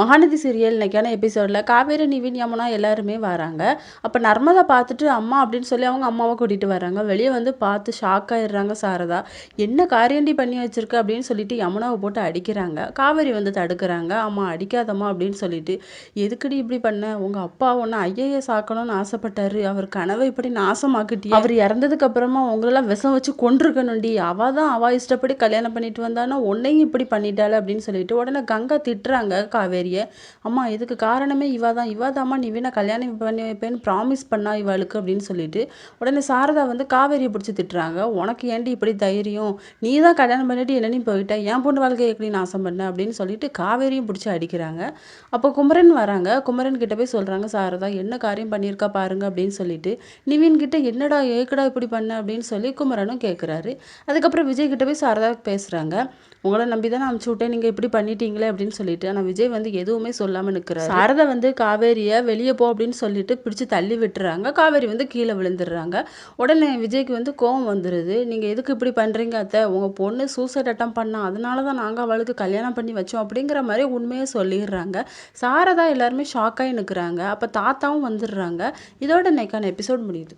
Mahanadi serial இன்னைக்கான எபிசோடில் காவேரி, நிவின், யமுனா எல்லாருமே வராங்க. அப்போ நர்மதா பார்த்துட்டு அம்மா அப்படின்னு சொல்லி அவங்க அம்மாவை கூட்டிகிட்டு வராங்க. வெளியே வந்து பார்த்து ஷாக் ஆயிடுறாங்க சாரதா. என்ன காரியண்டி பண்ணி வச்சிருக்க அப்படின்னு சொல்லிட்டு யமுனாவை போட்டு அடிக்கிறாங்க. காவேரி வந்து தடுக்கிறாங்க. அம்மா அடிக்காதம்மா அப்படின்னு சொல்லிட்டு, எதுக்குடி இப்படி பண்ண? உங்கள் அப்பா ஒன்று ஐஏஎஸ் ஆக்கணும்னு ஆசைப்பட்டாரு, அவர் கனவை இப்படி நாசமாக்கிட்டி. அவர் இறந்ததுக்கு அப்புறமா உங்களெல்லாம் விஷம் வச்சு கொண்டிருக்கணும்டி. அவள் இஷ்டப்படி கல்யாணம் பண்ணிட்டு வந்தானா உன்னையும் இப்படி பண்ணிட்டாள் அப்படின்னு சொல்லிட்டு உடனே கங்கா திட்டுறாங்க காவேரி. அம்மா இதுக்கு காரணமே இவாதாம்மா நிவினை கல்யாணம் பண்ணி வைப்பேன்னு ப்ராமிஸ் பண்ணா இவளுக்கு அப்படின்னு சொல்லிட்டு உடனே சாரதா வந்து காவேரியை பிடிச்சி திட்டுறாங்க. உனக்கு ஏண்டி இப்படி தைரியம்? நீ தான் கல்யாணம் பண்ணிட்டு என்னன்னு போயிட்ட, என் பொண்ணு வாழ்க்கையை எப்படி நாசம் பண்ண அப்படின்னு சொல்லிட்டு காவேரியும் பிடிச்சி அடிக்கிறாங்க. அப்போ குமரன் வராங்க. குமரன் கிட்ட போய் சொல்றாங்க சாரதா என்ன காரியம் பண்ணியிருக்கா பாருங்க அப்படின்னு சொல்லிட்டு. நிவின் கிட்ட என்னடா ஏக்கடா இப்படி பண்ண அப்படின்னு சொல்லி குமரனும் கேட்குறாரு. அதுக்கப்புறம் விஜய் கிட்ட போய் சாரதா பேசுறாங்க. உங்களை நம்பி தான் நான் அனுப்பிச்சு விட்டேன், நீங்கள் இப்படி பண்ணிட்டீங்களே அப்படின்னு சொல்லிட்டு. ஆனால் விஜய் வந்து எதுவுமே சொல்லாமல் நிற்கிறாரு. சாரதா வந்து காவேரியை வெளியே போ அப்படின்னு சொல்லிட்டு பிடிச்சி தள்ளி விட்டுறாங்க. காவேரி வந்து கீழே விழுந்துடுறாங்க. உடனே விஜய்க்கு வந்து கோவம் வந்துடுது. நீங்கள் எதுக்கு இப்படி பண்ணுறீங்க அத்தை? உங்கள் பொண்ணு சூசைட் அட்டம் பண்ணா, அதனால தான் நாங்கள் அவளுக்கு கல்யாணம் பண்ணி வச்சோம் அப்படிங்கிற மாதிரி உண்மையை சொல்லிடுறாங்க. சாரதா எல்லாருமே ஷாக்காகி நிற்கிறாங்க. அப்போ தாத்தாவும் வந்துடுறாங்க. இதோட இன்னைக்கான எபிசோட் முடியுது.